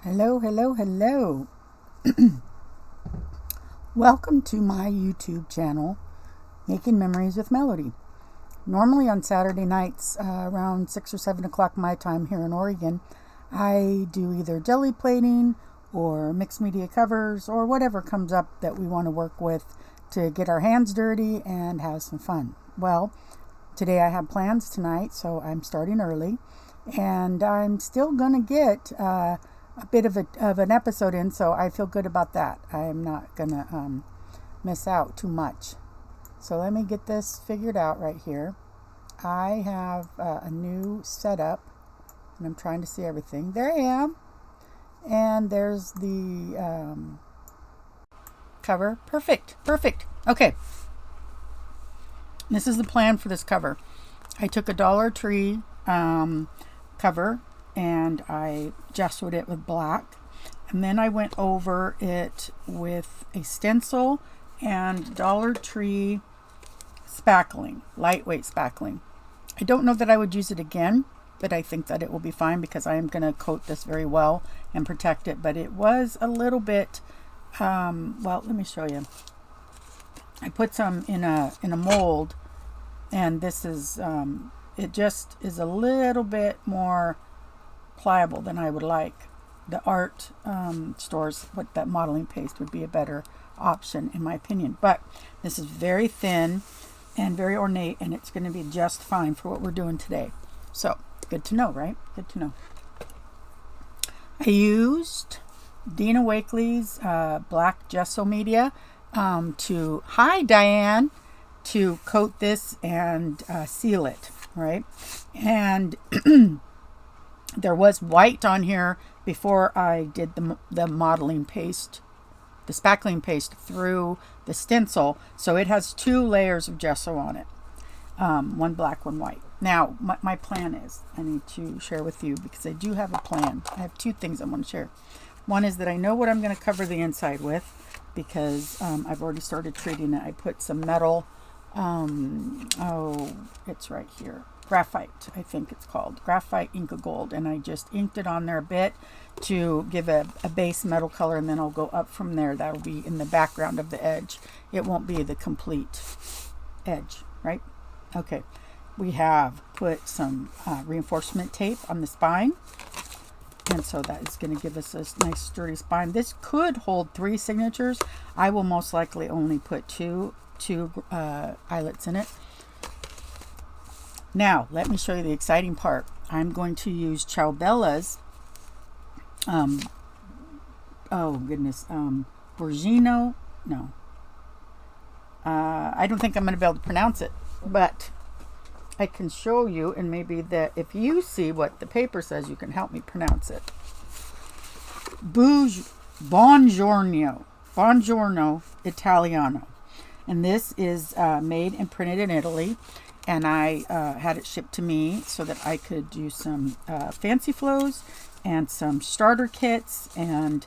Hello, hello, hello. Welcome to my YouTube channel, Making Memories with Melody. Normally on Saturday nights around 6 or 7 o'clock my time here in Oregon, I do either jelly plating or mixed media covers or whatever comes up that we want to work with to get our hands dirty and have some fun. Well, today I have plans tonight, so I'm starting early, and I'm still going to get a bit of an episode in, so I feel good about that. I'm not going to miss out too much. So let me get this figured out right here. I have a new setup, and I'm trying to see everything. There I am. And there's the cover. Perfect. Okay. This is the plan for this cover. I took a Dollar Tree cover and I gessoed it with black, and then I went over it with a stencil and Dollar Tree spackling, lightweight spackling. I don't know that I would use it again, but I think that it will be fine because I am going to coat this very well and protect it. But it was a little bit well, let me show you. I put some in a mold, and this is it just is a little bit more pliable than I would like. The art stores, what that modeling paste would be a better option in my opinion. But this is very thin and very ornate, and it's going to be just fine for what we're doing today. So good to know, right? Good to know. I used Dina Wakley's black gesso media to, hi Diane, to coat this and seal it, right? And there was white on here before I did the modeling paste, the spackling paste through the stencil. So it has 2 layers of gesso on it. One black, one white. Now, my plan is, I need to share with you because I do have a plan. I have 2 things I want to share. One is that I know what I'm going to cover the inside with because I've already started treating it. I put some metal, it's right here. Graphite, I think it's called. Graphite Inca Gold. And I just inked it on there a bit to give a base metal color, and then I'll go up from there. That'll be in the background of the edge. It won't be the complete edge, right? Okay. We have put some reinforcement tape on the spine. And so that is going to give us a nice sturdy spine. This could hold 3 signatures. I will most likely only put two eyelets in it. Now, let me show you the exciting part. I'm going to use Ciao Bella's, Borgino, no. I don't think I'm going to be able to pronounce it, but I can show you, and maybe that if you see what the paper says, you can help me pronounce it. Buongiorno Italiano. And this is made and printed in Italy. And I had it shipped to me so that I could do some fancy flows and some starter kits and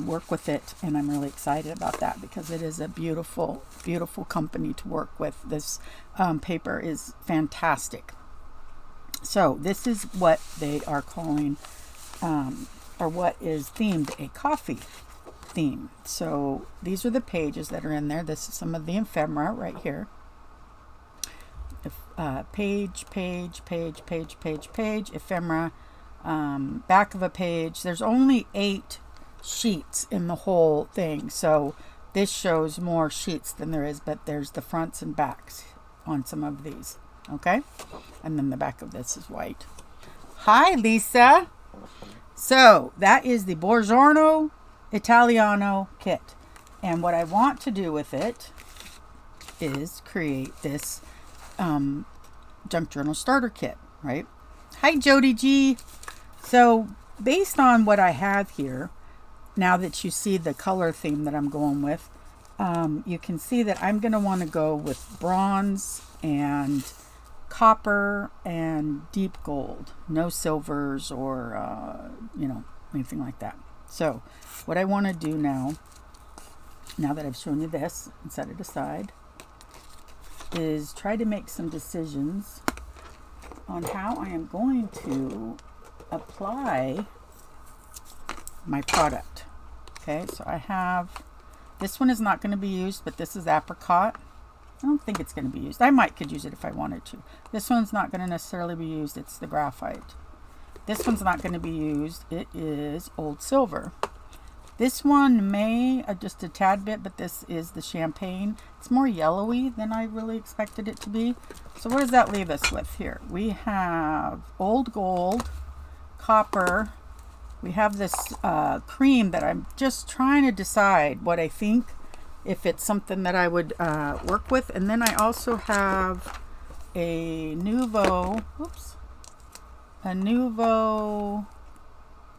work with it. And I'm really excited about that because it is a beautiful, beautiful company to work with. This paper is fantastic. So this is what they are calling, or what is themed, a coffee theme. So these are the pages that are in there. This is some of the ephemera right here. Page, ephemera, back of a page. There's only 8 sheets in the whole thing, so this shows more sheets than there is, but there's the fronts and backs on some of these. Okay, and then the back of this is white. Hi Lisa. So that is the Buongiorno Italiano kit, and what I want to do with it is create this junk journal starter kit, right? Hi Jody G. So based on what I have here, now that you see the color theme that I'm going with, you can see that I'm going to want to go with bronze and copper and deep gold, no silvers or anything like that. So what I want to do now that I've shown you this and set it aside, is try to make some decisions on how I am going to apply my product. Okay, so I have, this one is not going to be used, but this is apricot. I don't think it's going to be used. I could use it if I wanted to. This one's not going to necessarily be used. It's the graphite. This one's not going to be used. It is old silver. This one may just a tad bit, but this is the champagne. It's more yellowy than I really expected it to be. So what does that leave us with here? We have old gold, copper. We have this cream that I'm just trying to decide what I think, if it's something that I would work with. And then I also have a Nouveau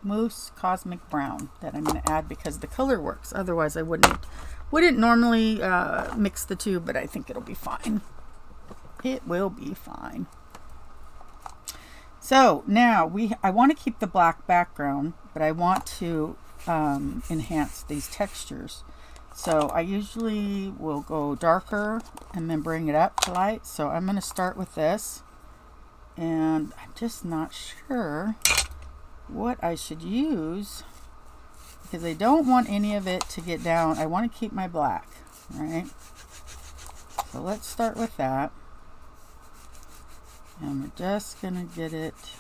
Mousse Cosmic Brown that I'm going to add because the color works. Otherwise I wouldn't normally mix the two, but I think it'll be fine. It will be fine. So now I want to keep the black background, but I want to enhance these textures. So I usually will go darker and then bring it up to light. So I'm going to start with this, and I'm just not sure what I should use because I don't want any of it to get down. I want to keep my black, right? So let's start with that. And we're just going to get it to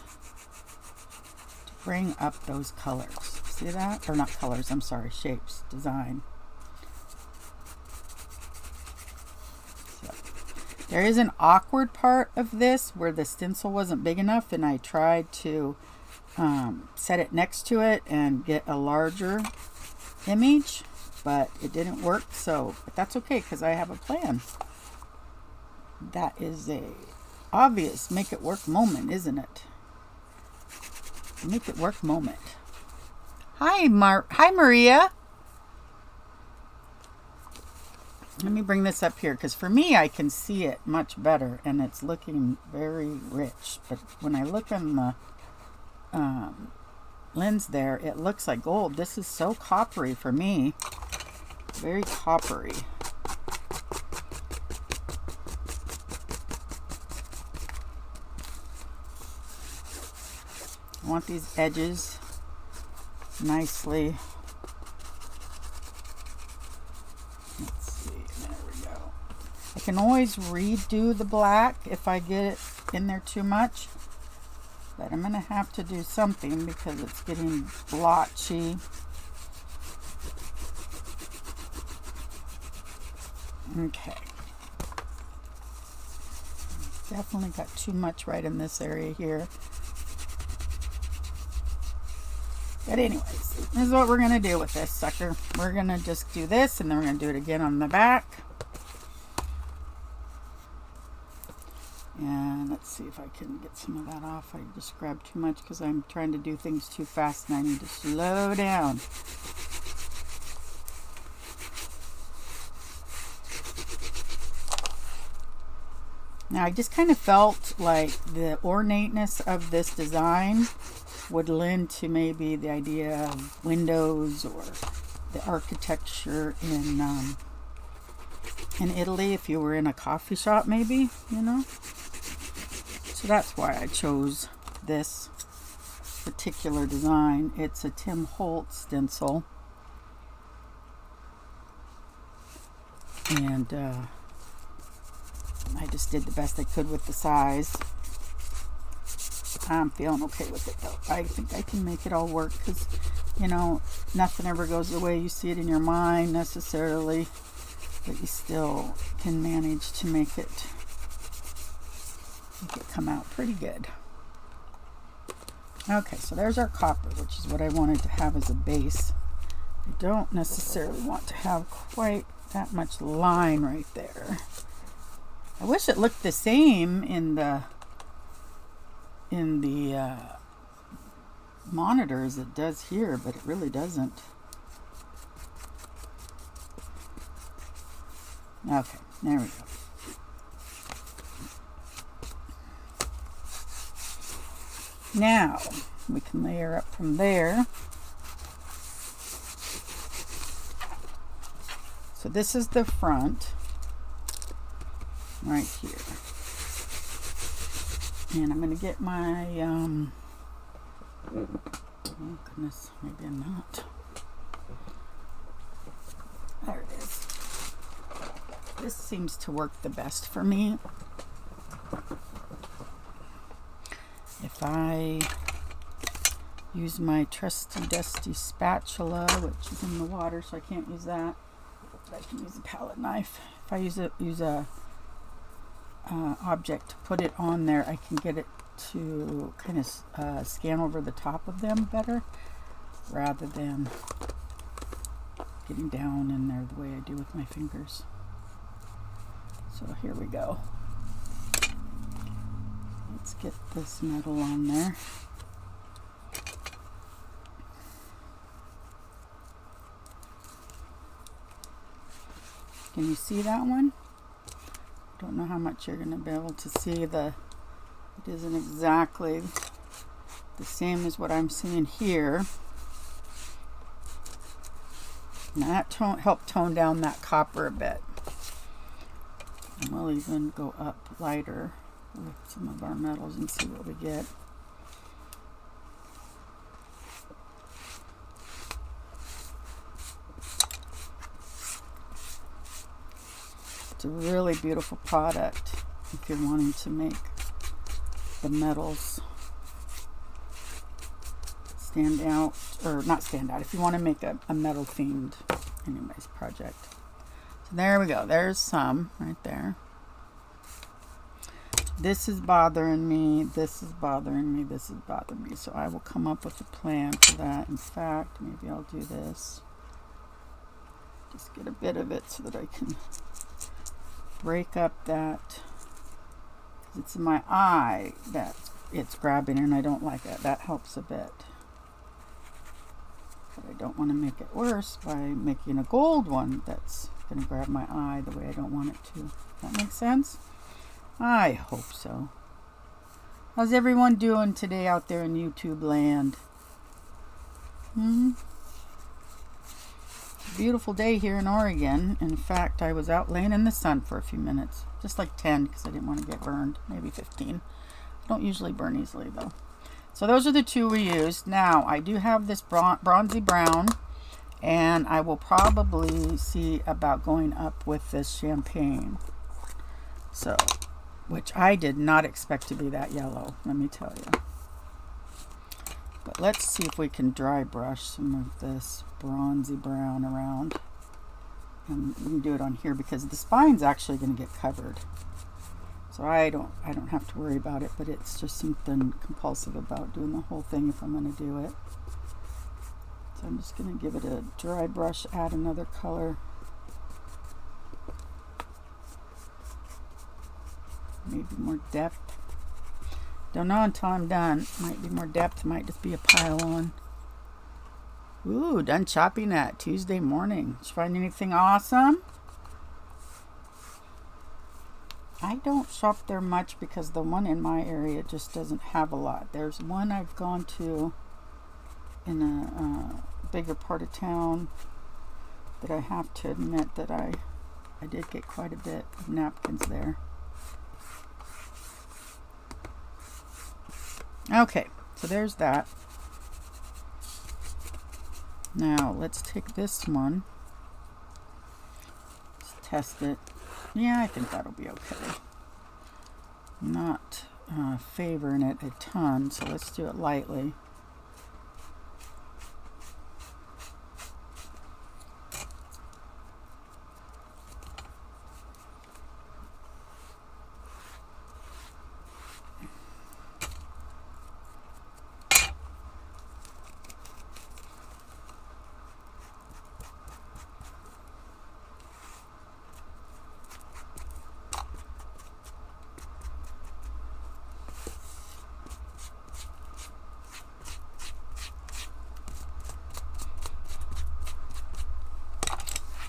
bring up those colors. See that? Or not colors, I'm sorry, shapes, design. There is an awkward part of this where the stencil wasn't big enough, and I tried to set it next to it and get a larger image, but it didn't work. But that's okay because I have a plan. That is a obvious make it work moment, isn't it? Make it work moment. Hi, Maria. Let me bring this up here because for me I can see it much better and it's looking very rich. But when I look on the lens there, it looks like gold. This is so coppery for me. Very coppery. I want these edges nicely. Let's see, there we go. I can always redo the black if I get it in there too much, but I'm going to have to do something because it's getting blotchy. Okay. Definitely got too much right in this area here. But anyways, this is what we're going to do with this sucker. We're going to just do this, and then we're going to do it again on the back. And let's see if I can get some of that off. I just grabbed too much because I'm trying to do things too fast, and I need to slow down. Now, I just kind of felt like the ornateness of this design would lend to maybe the idea of windows or the architecture in Italy, if you were in a coffee shop, maybe, you know. So that's why I chose this particular design. It's a Tim Holtz stencil, and I just did the best I could with the size. I'm feeling okay with it though. I think I can make it all work because, you know, nothing ever goes the way you see it in your mind necessarily, but you still can manage to make it come out pretty good. Okay, so there's our copper, which is what I wanted to have as a base. I don't necessarily want to have quite that much line right there. I wish it looked the same in the monitor as it does here, but it really doesn't. Okay, there we go. Now we can layer up from there. So this is the front right here. And I'm going to get my Oh goodness, maybe I'm not. There it is. This seems to work the best for me. If I use my trusty dusty spatula, which is in the water, so I can't use that, but I can use a palette knife. If I use a object to put it on there, I can get it to kind of scan over the top of them better, rather than getting down in there the way I do with my fingers. So here we go. Let's get this metal on there. Can you see that one? Don't know how much you're going to be able to see. It isn't exactly the same as what I'm seeing here. And that helped tone down that copper a bit. And we'll even go up lighter with some of our metals and see what we get. It's a really beautiful product if you're wanting to make the metals stand out, or not stand out, if you want to make a metal themed anyways project. So there we go, there's some right there. This is bothering me, this is bothering me, this is bothering me, so I will come up with a plan for that. In fact, maybe I'll do this, just get a bit of it so that I can break up that, because it's in my eye that it's grabbing and I don't like it. That helps a bit. But I don't want to make it worse by making a gold one that's going to grab my eye the way I don't want it to. Does that make sense? I hope so. How's everyone doing today out there in YouTube land? It's a beautiful day here in Oregon. In fact, I was out laying in the sun for a few minutes. Just like 10 because I didn't want to get burned. Maybe 15. I don't usually burn easily though. So those are the two we used. Now, I do have this bronzy brown, and I will probably see about going up with this champagne. So, which I did not expect to be that yellow, let me tell you. But let's see if we can dry brush some of this bronzy brown around. And we can do it on here because the spine's actually going to get covered. So I don't have to worry about it, but it's just something compulsive about doing the whole thing if I'm going to do it. So I'm just going to give it a dry brush, add another color. Maybe more depth. Don't know until I'm done. Might be more depth, might just be a pile on. Ooh, done chopping at Tuesday morning. Did you find anything awesome? I don't shop there much because the one in my area just doesn't have a lot. There's one I've gone to in a bigger part of town that I have to admit that I did get quite a bit of napkins there. Okay, so there's that. Now let's take this one. Let's test it. Yeah, I think that'll be okay. I'm not favoring it a ton, so let's do it lightly.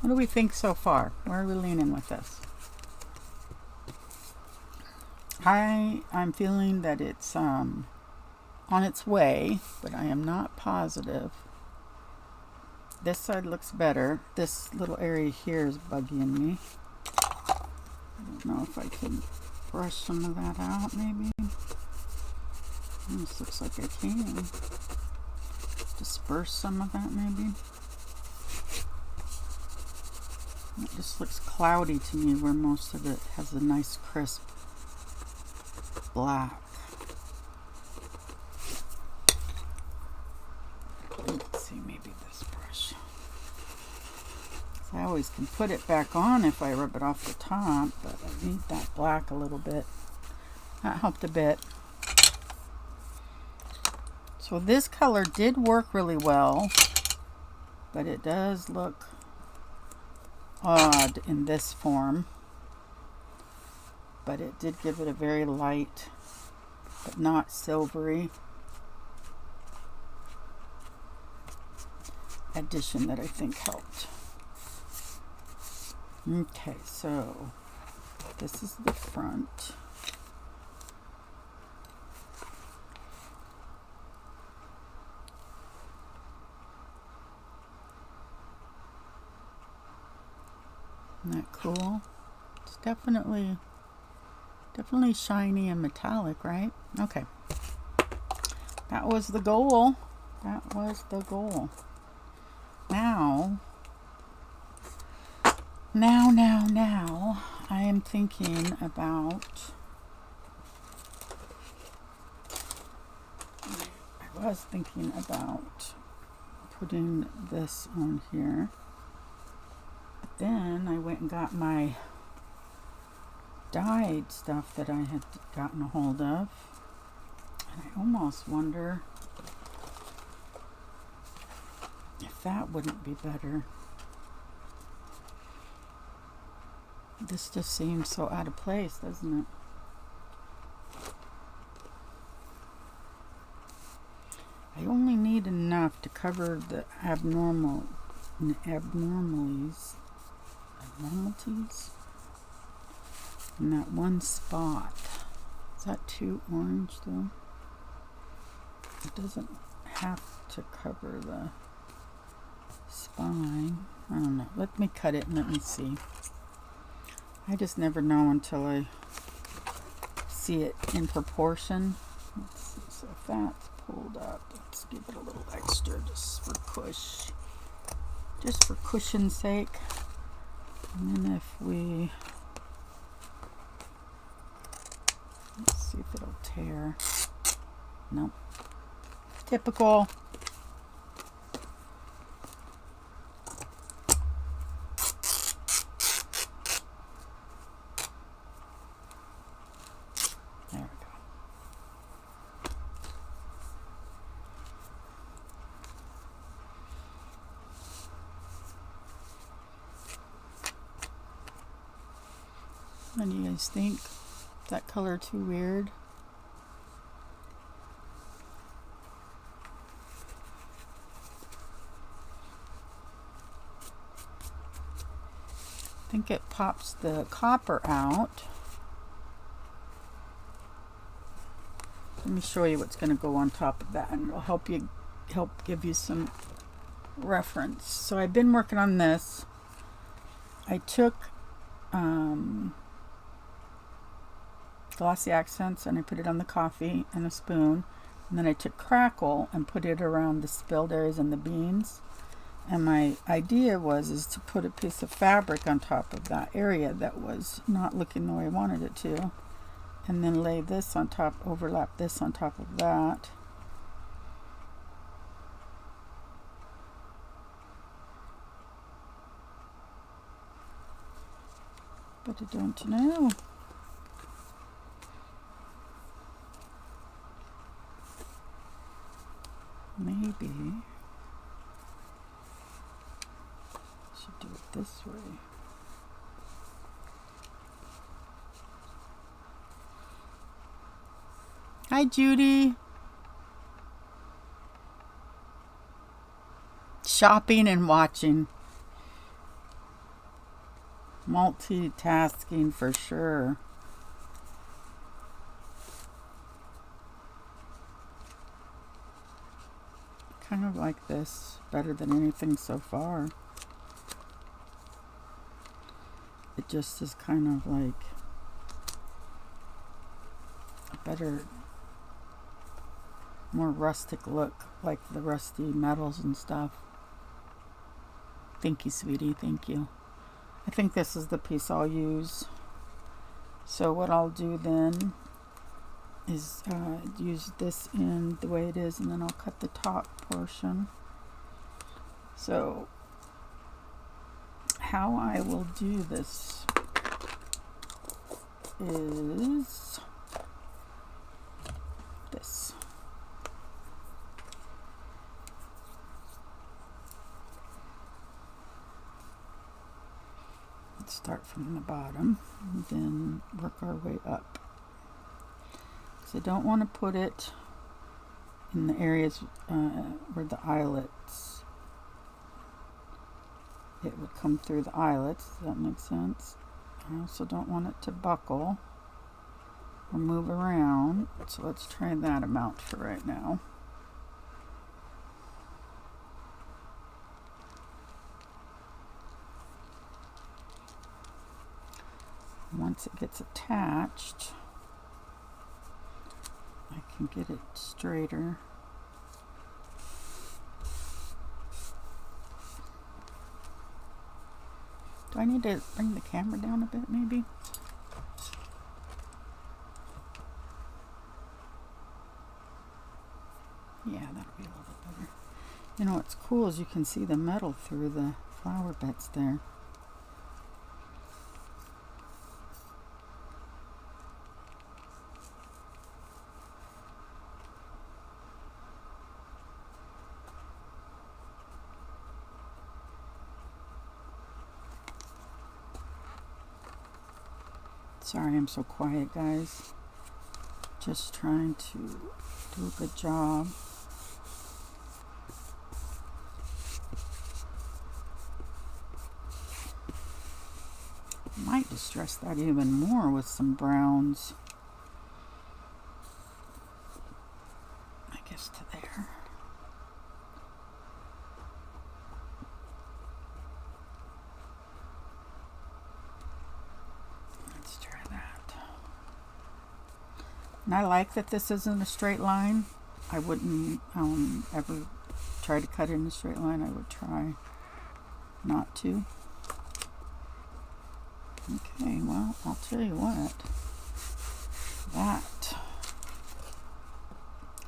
What do we think so far? Where are we leaning with this? I'm feeling that it's on its way, but I am not positive. This side looks better. This little area here is bugging me. I don't know if I can brush some of that out, maybe. This looks like I can. disperse some of that maybe. It just looks cloudy to me where most of it has a nice crisp black. Let's see, maybe this brush. So I always can put it back on if I rub it off the top, but I need that black a little bit. That helped a bit. So this color did work really well, but it does look odd in this form. But it did give it a very light, but not silvery addition that I think helped. Okay, so this is the front. Isn't that cool? It's definitely shiny and metallic, right? Okay. That was the goal. That was the goal. Now, I am thinking about, I was thinking about putting this on here. But then I went and got my dyed stuff that I had gotten a hold of. And I almost wonder if that wouldn't be better. This just seems so out of place, doesn't it? I only need enough to cover the abnormalities in that one spot. Is that too orange though? It doesn't have to cover the spine. I don't know. Let me cut it and let me see. I just never know until I see it in proportion. Let's see. So if that's pulled up, let's give it a little extra just for push. Just for cushion's sake. And then if we, let's see if it'll tear. Nope. Typical. There we go. What do you guys think? Is that color too weird? I think it pops the copper out. Let me show you what's going to go on top of that, and it'll help give you some reference. So I've been working on this. I took glossy accents and I put it on the coffee and a spoon, and then I took crackle and put it around the spilled areas and the beans. And my idea is to put a piece of fabric on top of that area that was not looking the way I wanted it to, and then lay this on top, overlap this on top of that. But I don't know. Maybe I should do it this way. Hi, Judy. Shopping and watching. Multitasking for sure. Kind of like this better than anything so far. It just is kind of like a better more rustic look, like the rusty metals and stuff. Thank you, sweetie. Thank you. I think this is the piece I'll use. So what I'll do then is use this in the way it is, and then I'll cut the top portion. So how I will do this is this. Let's start from the bottom and then work our way up. So I don't want to put it in the areas where the eyelets, it would come through the eyelets. Does that make sense? I also don't want it to buckle or move around. So let's try that amount for right now. Once it gets attached, I can get it straighter. Do I need to bring the camera down a bit, maybe? Yeah, that'll be a little bit better. You know what's cool is you can see the metal through the flower bits there. Sorry I'm so quiet, guys. Just trying to do a good job. Might distress that even more with some browns. I guess to there. Let's try that. And I like that this isn't a straight line. I wouldn't ever try to cut in a straight line. I would try not to. Okay, well, I'll tell you what, that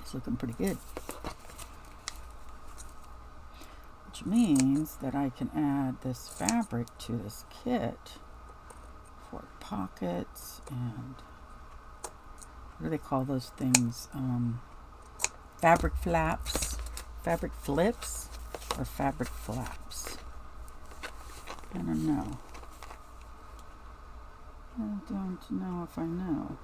is looking pretty good. Which means that I can add this fabric to this kit for pockets and, what do they call those things? Fabric flaps, fabric flips, or fabric flaps? I don't know. I don't know if I know.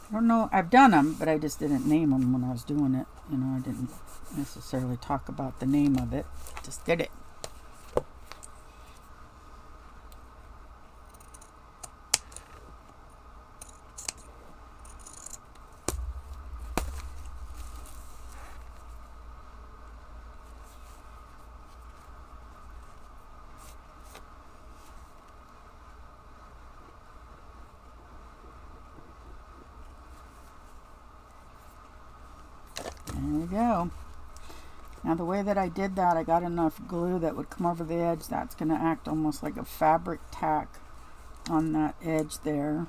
I don't know. I've done them, but I just didn't name them when I was doing it. You know, I didn't necessarily talk about the name of it. Just did it. There we go. Now the way that I did that, I got enough glue that would come over the edge. That's going to act almost like a fabric tack on that edge there.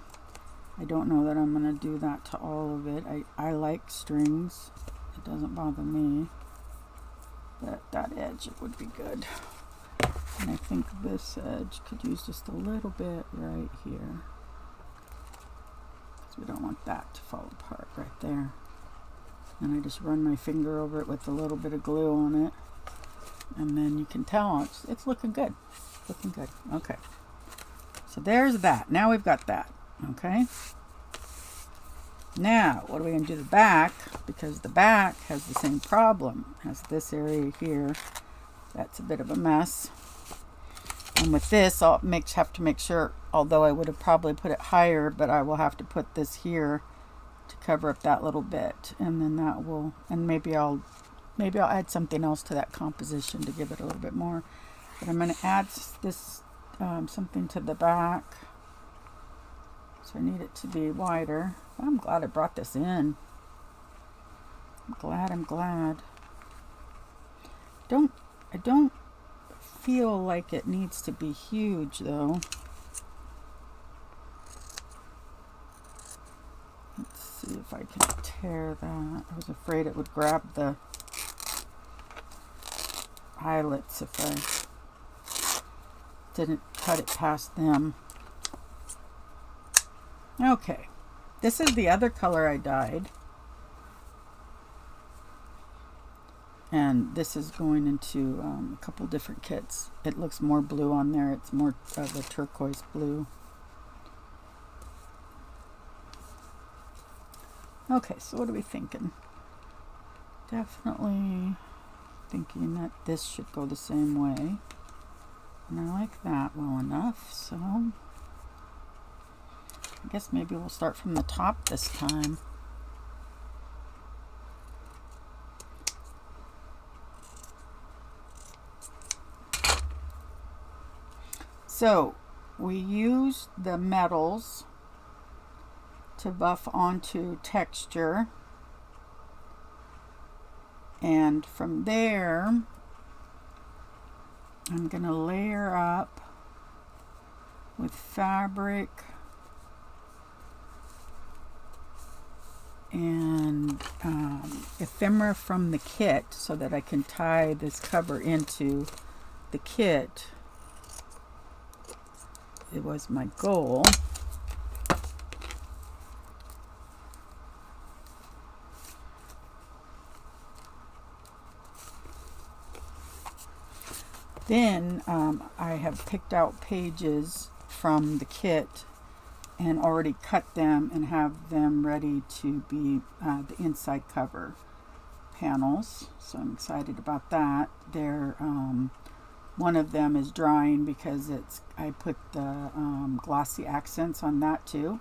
I don't know that I'm going to do that to all of it. I like strings. It doesn't bother me. But that edge, it would be good. And I think this edge could use just a little bit right here. Because we don't want that to fall apart right there. And I just run my finger over it with a little bit of glue on it. And then you can tell it's looking good. Looking good. Okay. So there's that. Now we've got that. Okay. Now, what are we going to do to the back? Because the back has the same problem as this area here. That's a bit of a mess. And with this, I'll have to make sure, although I would have probably put it higher, but I will have to put this here to cover up that little bit, and then that will, and maybe I'll add something else to that composition to give it a little bit more. But I'm going to add this something to the back, so I need it to be wider. I'm glad I brought this in. I'm glad. I don't feel like it needs to be huge though. Let's see if I can tear that. I was afraid it would grab the eyelets if I didn't cut it past them. Okay, this is the other color I dyed. And this is going into a couple different kits. It looks more blue on there. It's more of a turquoise blue. Okay, so what are we thinking? Definitely thinking that this should go the same way. And I like that well enough, so I guess maybe we'll start from the top this time. So we used the metals to buff onto texture, and from there I'm going to layer up with fabric and ephemera from the kit so that I can tie this cover into the kit. It was my goal. Then I have picked out pages from the kit and already cut them and have them ready to be the inside cover panels. So I'm excited about that. They're one of them is drying because I put the glossy accents on that too,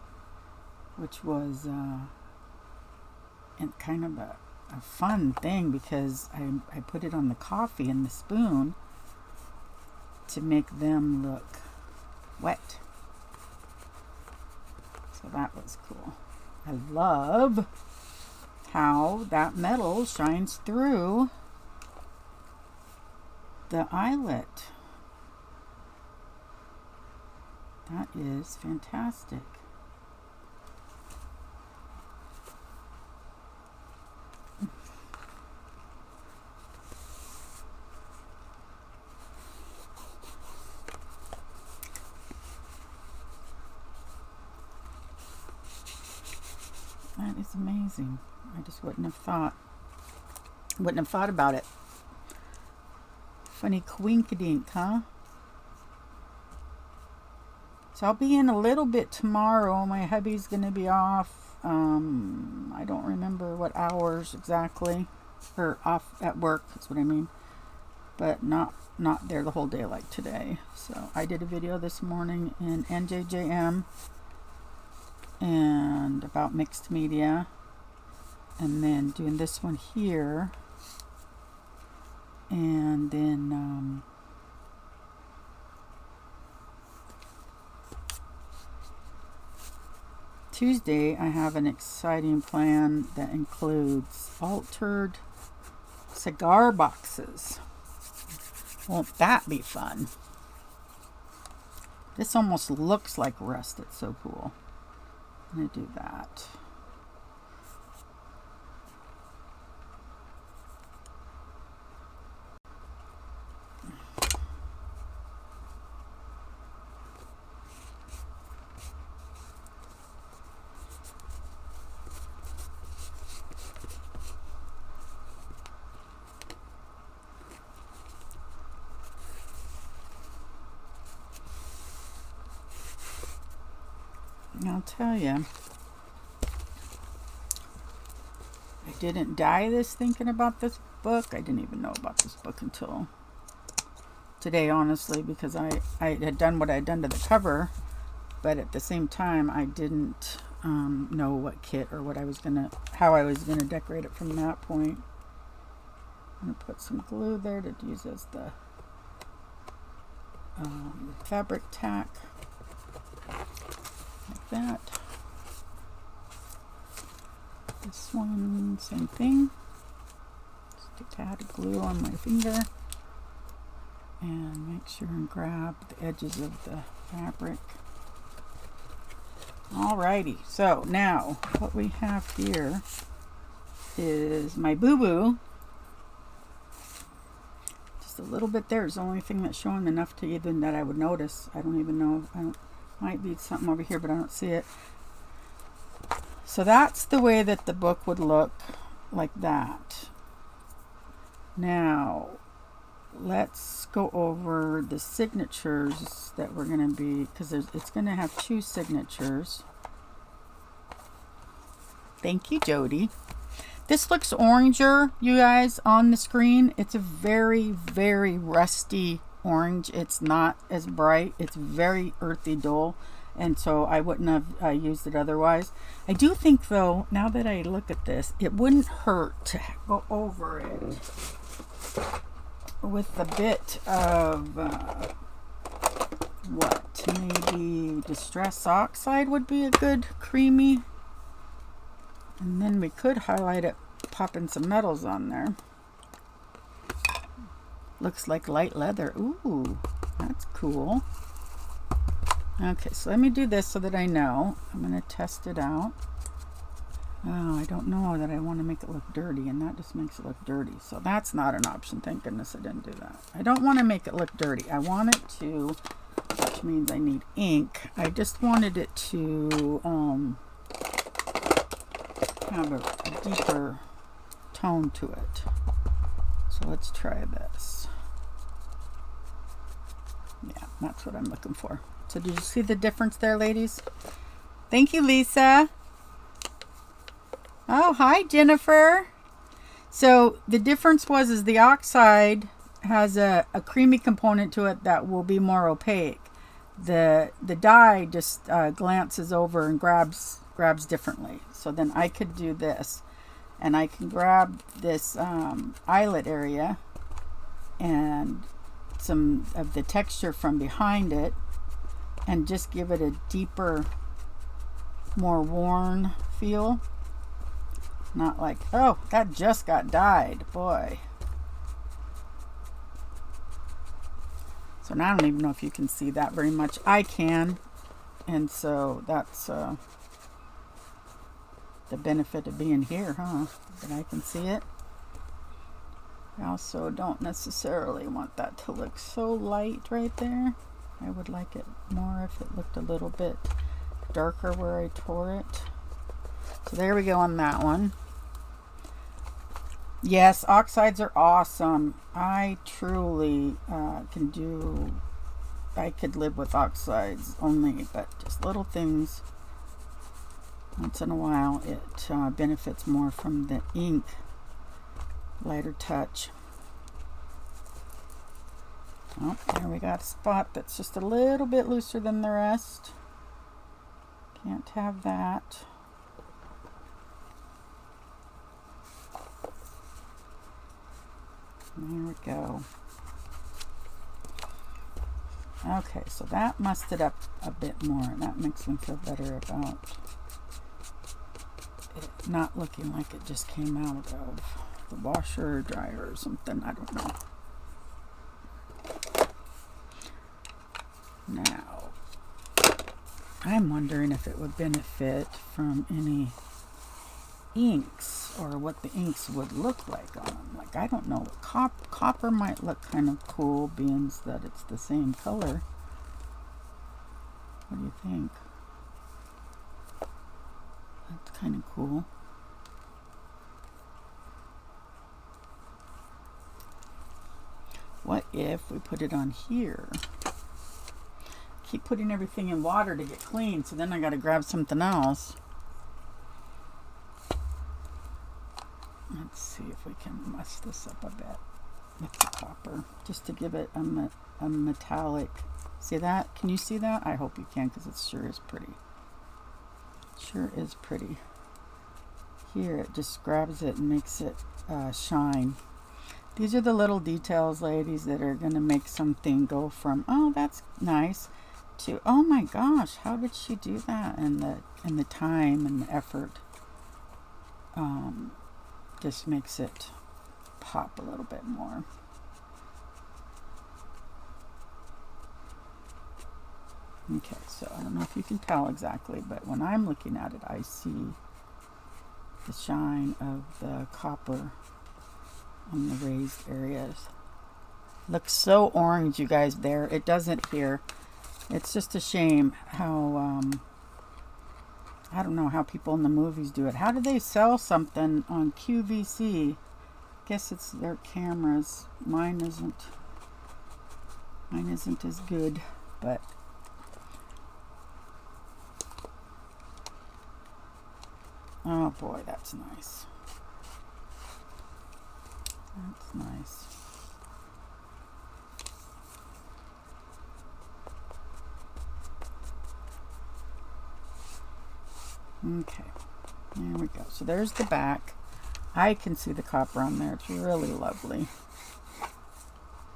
which was kind of a fun thing because I put it on the coffee and the spoon to make them look wet. So that was cool. I love how that metal shines through the eyelet. That is fantastic. That is amazing. I just wouldn't have thought about it. Funny coinkydink, huh? So I'll be in a little bit tomorrow. My hubby's going to be off. I don't remember what hours exactly. Or off at work, that's what I mean. But not there the whole day like today. So I did a video this morning in NJJM and about mixed media. And then doing this one here. And then Tuesday I have an exciting plan that includes altered cigar boxes. Won't that be fun? This almost looks like rust. It's so cool. I'm going to do that. I'll tell you, I didn't dye this thinking about this book. I didn't even know about this book until today, honestly, because I had done what I had done to the cover, but at the same time I didn't know what kit or how I was gonna decorate it from that point. I'm gonna put some glue there to use as the fabric tack. Like that. This one, same thing. tad of glue on my finger and make sure and grab the edges of the fabric. Alrighty, so now what we have here is my boo-boo. Just a little bit there is the only thing that's showing, enough to even that I would notice. I don't even know. Might be something over here, but I don't see it. So that's the way that the book would look, like that. Now let's go over the signatures that we're going to be, because it's going to have 2 signatures. Thank you, Jody. This looks oranger, you guys, on the screen. It's a very, very rusty orange. It's not as bright. It's very earthy dull, and so I wouldn't have used it otherwise. I do think, though, now that I look at this, it wouldn't hurt to go over it with a bit of what, maybe Distress Oxide would be a good creamy, and then we could highlight it popping some metals on there. Looks like light leather. Ooh, that's cool. Okay, so let me do this so that I know. I'm going to test it out. Oh, I don't know that I want to make it look dirty, and that just makes it look dirty. So that's not an option. Thank goodness I didn't do that. I don't want to make it look dirty. I want it to, which means I need ink. I just wanted it to have a deeper tone to it. So let's try this. Yeah, that's what I'm looking for. So did you see the difference there, ladies? Thank you, Lisa. Oh, hi, Jennifer. So the difference is the oxide has a creamy component to it that will be more opaque. The dye just glances over and grabs differently. So then I could do this, and I can grab this eyelet area and some of the texture from behind it and just give it a deeper, more worn feel. Not like, oh, that just got dyed, boy. So now I don't even know if you can see that very much. I can, and so that's the benefit of being here, huh? That I can see it. I also don't necessarily want that to look so light right there. I would like it more if it looked a little bit darker where I tore it. So there we go on that one. Yes, oxides are awesome. I truly I could live with oxides only, but just little things. Once in a while, it benefits more from the ink. Lighter touch. Oh, there we got a spot that's just a little bit looser than the rest. Can't have that. There we go. Okay, so that mussed it up a bit more. That makes me feel better about it not looking like it just came out of the washer or dryer or something. I don't know. Now, I'm wondering if it would benefit from any inks, or what the inks would look like on them. Like, I don't know. Copper might look kind of cool, being that it's the same color. What do you think? That's kind of cool. What if we put it on here? Keep putting everything in water to get clean, so then I got to grab something else. Let's see if we can muss this up a bit with the copper, just to give it a metallic. See that? Can you see that? I hope you can, because it sure is pretty. Sure is pretty. Here it just grabs it and makes it shine. These are the little details, ladies, that are going to make something go from, oh, that's nice, to, oh my gosh, how did she do that? And the time and the effort just makes it pop a little bit more. Okay, so I don't know if you can tell exactly, but when I'm looking at it, I see the shine of the copper on the raised areas. Looks so orange, you guys, there. It doesn't here. It's just a shame how, I don't know how people in the movies do it. How do they sell something on QVC? Guess it's their cameras. Mine isn't as good, but oh boy, that's nice. That's nice. Okay, there we go. So there's the back. I can see the copper on there. It's really lovely.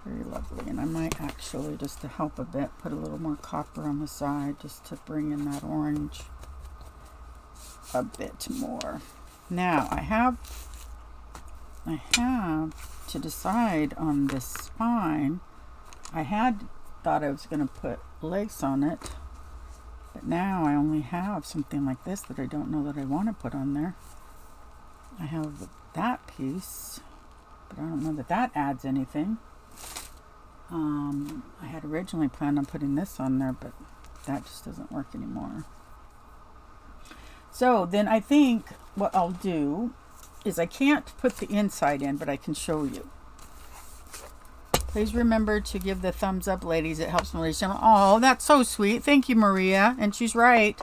Very lovely. And I might actually, just to help a bit, put a little more copper on the side just to bring in that orange a bit more. Now I have to decide on this spine. I had thought I was going to put lace on it, but now I only have something like this that I don't know that I want to put on there. I have that piece, but I don't know that that adds anything. I had originally planned on putting this on there, but that just doesn't work anymore. So then I think what I'll do is, I can't put the inside in, but I can show you. Please remember to give the thumbs up, ladies. It helps Maria's channel. Oh, that's so sweet. Thank you, Maria. And she's right.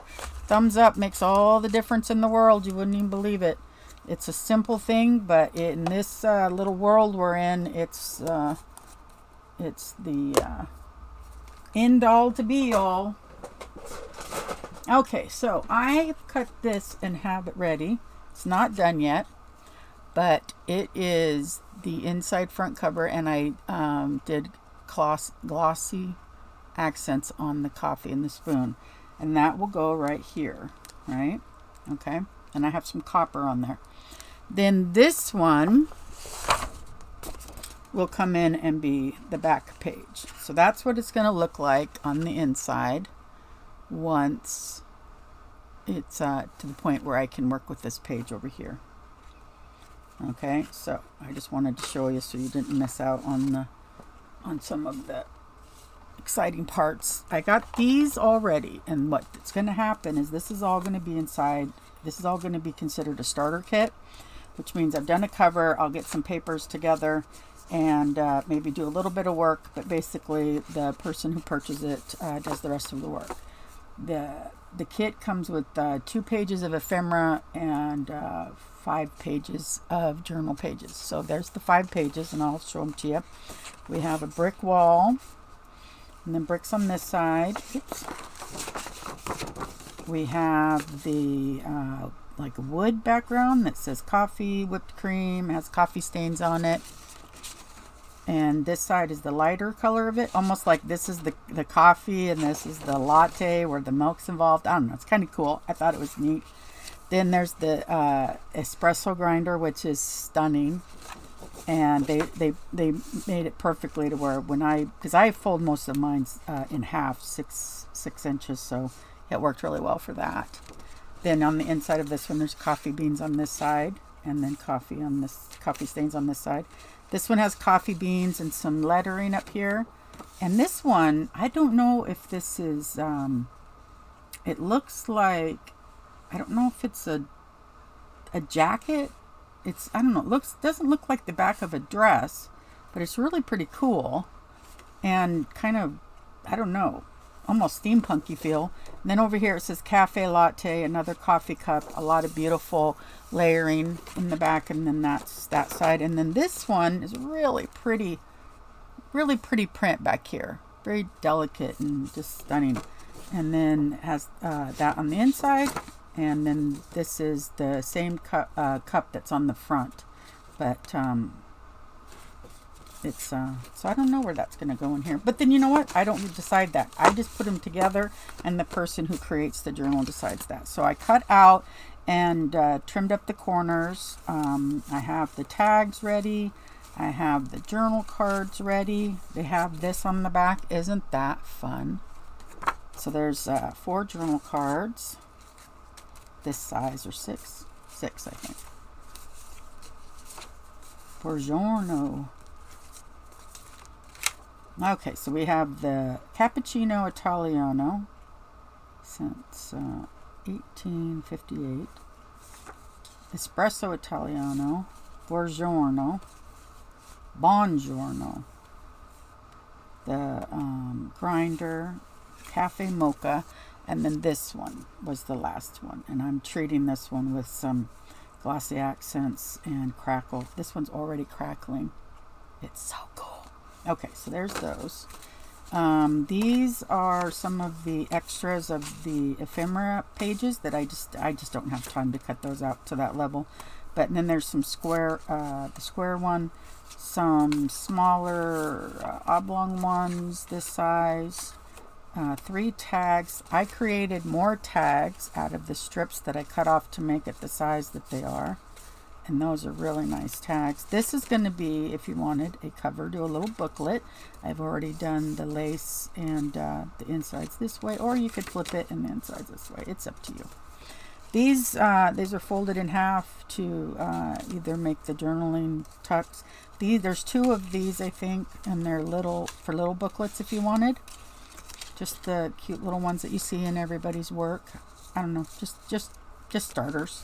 Thumbs up makes all the difference in the world. You wouldn't even believe it. It's a simple thing, but in this little world we're in, it's the end all to be all. Okay, so I've cut this and have it ready. It's not done yet, but it is the inside front cover, and I did glossy accents on the coffee and the spoon, and that will go right here, right? Okay, and I have some copper on there. Then this one will come in and be the back page. So that's what it's going to look like on the inside once it's to the point where I can work with this page over here. Okay, so I just wanted to show you so you didn't miss out on some of the exciting parts. I got these already, and what's going to happen is this is all going to be inside. This is all going to be considered a starter kit, which means I've done a cover. I'll get some papers together and maybe do a little bit of work, but basically the person who purchases it does the rest of the work. The kit comes with 2 pages of ephemera and 5 pages of journal pages. So there's the 5 pages, and I'll show them to you. We have a brick wall, and then bricks on this side. Oops. We have the like wood background that says coffee, whipped cream, has coffee stains on it. And this side is the lighter color of it, almost like this is the coffee and this is the latte where the milk's involved. I don't know, it's kind of cool. I thought it was neat. Then there's the espresso grinder, which is stunning. And they made it perfectly to where because I fold most of mine in half, 6 inches, so it worked really well for that. Then on the inside of this one, there's coffee beans on this side, and then coffee stains on this side. This one has coffee beans and some lettering up here. And this one, I don't know if this is, it looks like, I don't know if it's a jacket. I don't know, doesn't look like the back of a dress, but it's really pretty cool. And kind of, I don't know, almost steampunky feel. And then over here it says cafe latte, another coffee cup, a lot of beautiful layering in the back, and then that's that side. And then this one is really pretty print back here, very delicate and just stunning. And then it has that on the inside, and then this is the same cup that's on the front, but it's so I don't know where that's going to go in here. But then you know what? I don't decide that. I just put them together, and the person who creates the journal decides that. So I cut out and trimmed up the corners. I have the tags ready. I have the journal cards ready. They have this on the back. Isn't that fun? So there's 4 journal cards. This size, or 6? 6, I think. Buongiorno. Okay, so we have the Cappuccino Italiano since 1858. Espresso Italiano. Buongiorno. Buongiorno. The grinder. Cafe Mocha. And then this one was the last one. And I'm treating this one with some glossy accents and crackle. This one's already crackling. It's so cool. Okay, so there's those. These are some of the extras of the ephemera pages that I just don't have time to cut those out to that level. But then there's some square, the square one, some smaller oblong ones this size. 3 tags. I created more tags out of the strips that I cut off to make it the size that they are. And those are really nice tags. This is going to be, if you wanted, a cover to a little booklet. I've already done the lace and the insides this way, or you could flip it and the insides this way. It's up to you. These are folded in half to either make the journaling tucks. There's 2 of these, I think, and they're for little booklets if you wanted. Just the cute little ones that you see in everybody's work. I don't know, just starters.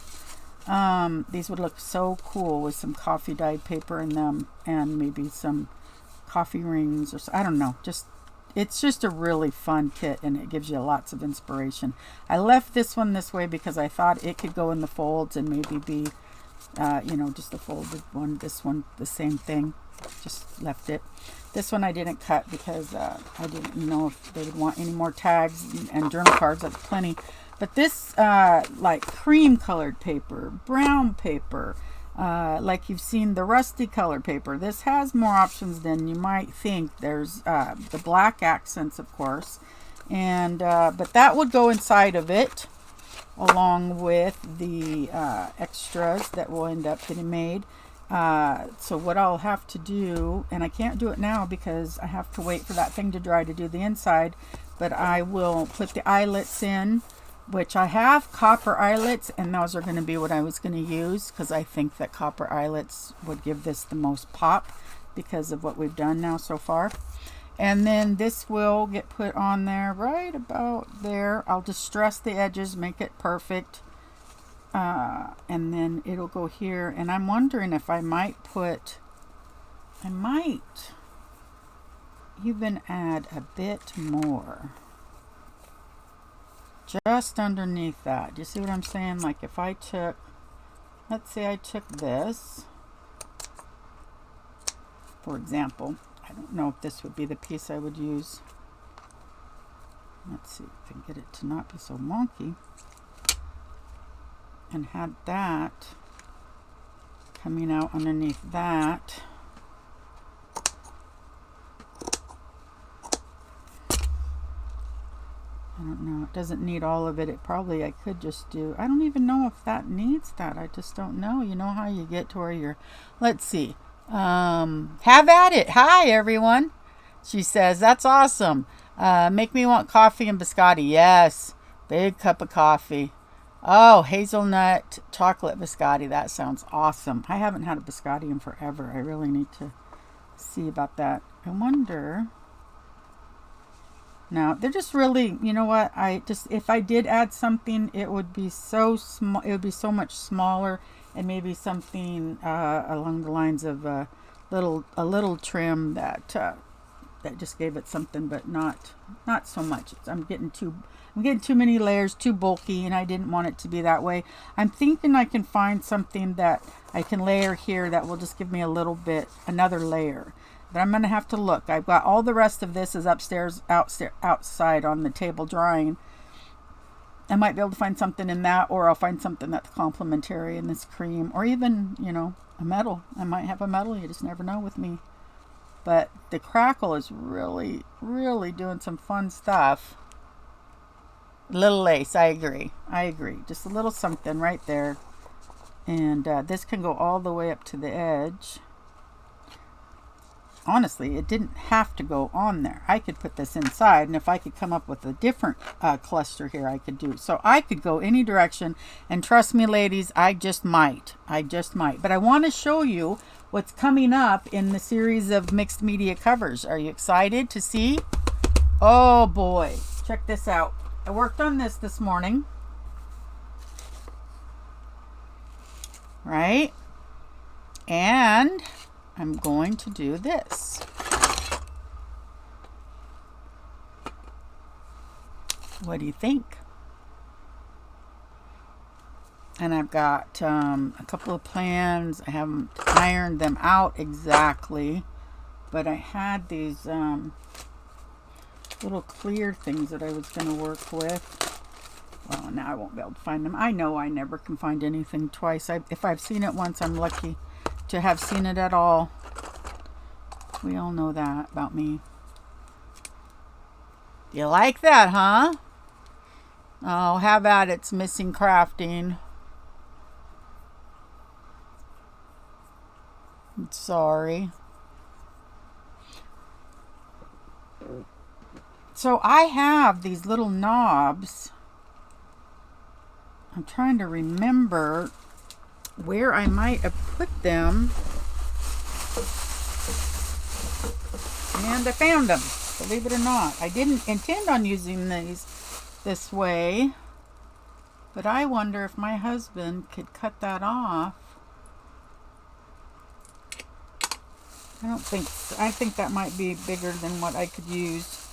These would look so cool with some coffee dyed paper in them, and maybe some coffee rings, or I don't know. It's just a really fun kit, and it gives you lots of inspiration. I left this one this way because I thought it could go in the folds and maybe be, just a folded one. This one, the same thing. Just left it. This one I didn't cut because I didn't know if they would want any more tags and journal cards. That's plenty. But this like cream colored paper, brown paper, like you've seen the rusty colored paper. This has more options than you might think. There's the black accents, of course, and but that would go inside of it along with the extras that will end up getting made. So what I'll have to do, and I can't do it now because I have to wait for that thing to dry to do the inside, but I will put the eyelets in, which I have copper eyelets, and those are going to be what I was going to use because I think that copper eyelets would give this the most pop because of what we've done now so far. And then this will get put on there right about there. I'll distress the edges, make it perfect. And then it'll go here, and I'm wondering if I might even add a bit more just underneath that. Do you see what I'm saying? Like if I took, let's say I took this, for example. I don't know if this would be the piece I would use. Let's see if I can get it to not be so wonky. And had that coming out underneath that. I don't know. It doesn't need all of it. I could just do, I don't even know if that needs that. I just don't know. You know how you get to where you're, let's see. Have at it. Hi, everyone. She says, that's awesome. Make me want coffee and biscotti. Yes. Big cup of coffee. Oh, hazelnut chocolate biscotti. That sounds awesome. I haven't had a biscotti in forever. I really need to see about that. I wonder. Now, they're just really, you know what? If I did add something, it would be so small. It would be so much smaller, and maybe something along the lines of a little trim that just gave it something, but not so much. I'm getting too many layers, too bulky, and I didn't want it to be that way. I'm thinking I can find something that I can layer here that will just give me a little bit, another layer. But I'm going to have to look. I've got all the rest of this is upstairs, outside on the table drying. I might be able to find something in that, or I'll find something that's complementary in this cream, or even, a metal. I might have a metal. You just never know with me. But the crackle is really, really doing some fun stuff. Little lace, I agree. Just a little something right there. And this can go all the way up to the edge. honestly, it didn't have to go on there. I could put this inside, and if I could come up with a different cluster here, I could do. So I could go any direction, and trust me, ladies, I just might. But I want to show you what's coming up in the series of mixed media covers. Are you excited to see? Oh boy, check this out. I worked on this morning. Right? And I'm going to do this. What do you think? And I've got a couple of plans. I haven't ironed them out exactly, but I had these little clear things that I was going to work with. Well, now I won't be able to find them. I know I never can find anything twice. If I've seen it once, I'm lucky to have seen it at all. We all know that about me. You like that, huh? Oh, how about it's missing crafting? I'm sorry. So I have these little knobs. I'm trying to remember where I might have put them. And I found them, believe it or not. I didn't intend on using these this way, but I wonder if my husband could cut that off. I don't think so. I think that might be bigger than what I could use.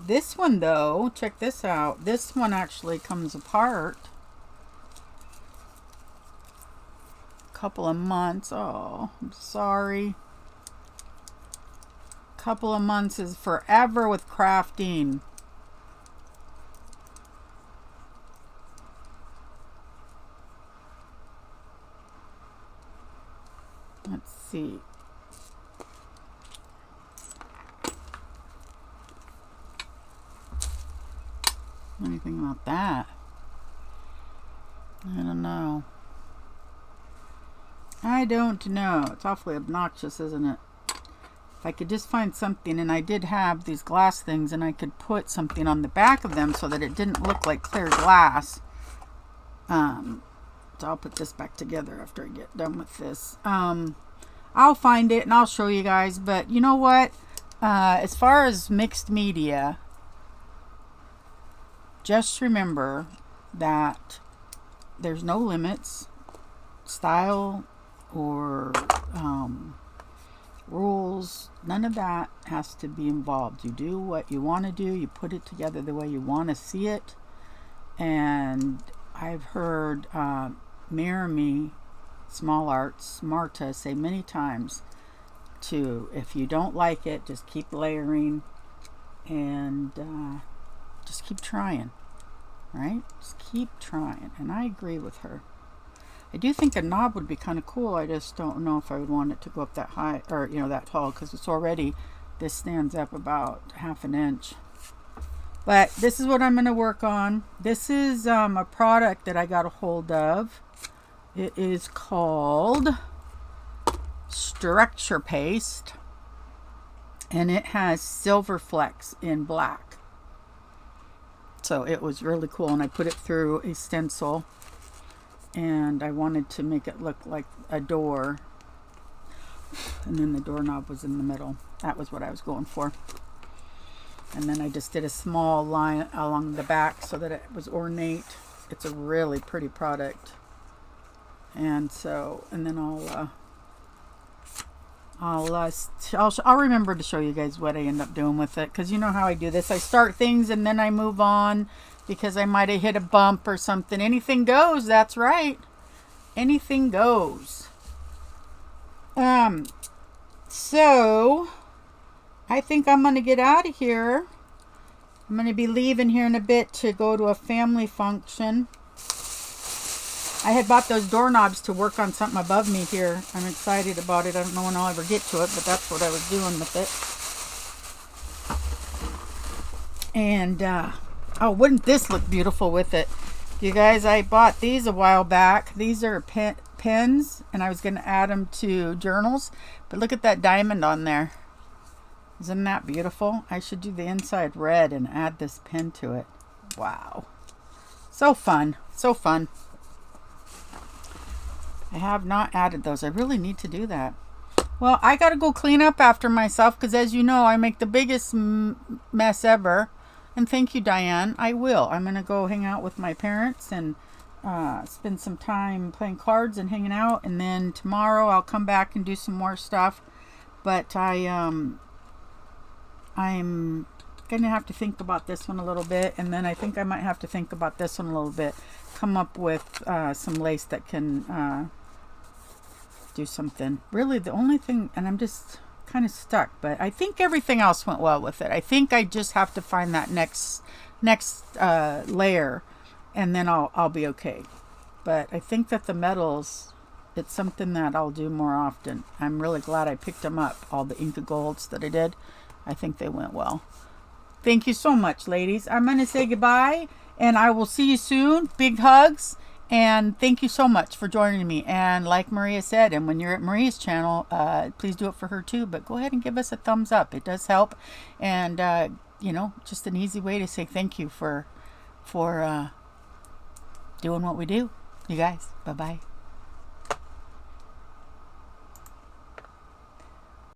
This one though, check this out. This one actually comes apart. Couple of months. Oh, I'm sorry. Couple of months is forever with crafting. Let's see. Anything about that? I don't know. I don't know. It's awfully obnoxious, isn't it? If I could just find something, and I did have these glass things, and I could put something on the back of them so that it didn't look like clear glass. So I'll put this back together after I get done with this. I'll find it and I'll show you guys. But you know what? As far as mixed media, just remember that there's no limits, style or rules. None of that has to be involved. You do what you want to do. You put it together the way you want to see it. And I've heard Marmy Small Arts, Marta, say many times to, if you don't like it, just keep layering and just keep trying, right? Just keep trying. And I agree with her. I do think a knob would be kind of cool. I just don't know if I would want it to go up that high, or that tall, because it's already, this stands up about ½ an inch. But this is what I'm going to work on. This is a product that I got a hold of. It is called Structure Paste, and it has silver flecks in black. So it was really cool, and I put it through a stencil, and I wanted to make it look like a door, and then the doorknob was in the middle. That was what I was going for. And then I just did a small line along the back so that it was ornate. It's a really pretty product. And so, and then I'll remember to show you guys what I end up doing with it, because you know how I do this. I start things and then I move on because I might have hit a bump or something. Anything goes. That's right. Anything goes. So I think I'm going to get out of here. I'm going to be leaving here in a bit to go to a family function. I had bought those doorknobs to work on something above me here. I'm excited about it. I don't know when I'll ever get to it, but that's what I was doing with it. And, oh, wouldn't this look beautiful with it? You guys, I bought these a while back. These are pens, and I was going to add them to journals, but look at that diamond on there. Isn't that beautiful? I should do the inside red and add this pen to it. Wow. So fun. So fun. I have not added those. I really need to do that. Well, I got to go clean up after myself because, as you know, I make the biggest mess ever. And thank you, Diane. I will. I'm going to go hang out with my parents and spend some time playing cards and hanging out. And then tomorrow I'll come back and do some more stuff. But I'm going to have to think about this one a little bit. And then I think I might have to think about this one a little bit. Come up with some lace that can do something. Really, the only thing, and I'm just kind of stuck, but I think everything else went well with it. I think I just have to find that next layer, and then I'll be okay. But I think that the metals, it's something that I'll do more often. I'm really glad I picked them up, all the Inca Golds that I did. I think they went well. Thank you so much, ladies. I'm going to say goodbye, and I will see you soon. Big hugs. And thank you so much for joining me. And like Maria said, and when you're at Maria's channel, please do it for her too. But go ahead and give us a thumbs up. It does help. And, you know, just an easy way to say thank you for doing what we do. You guys, bye-bye.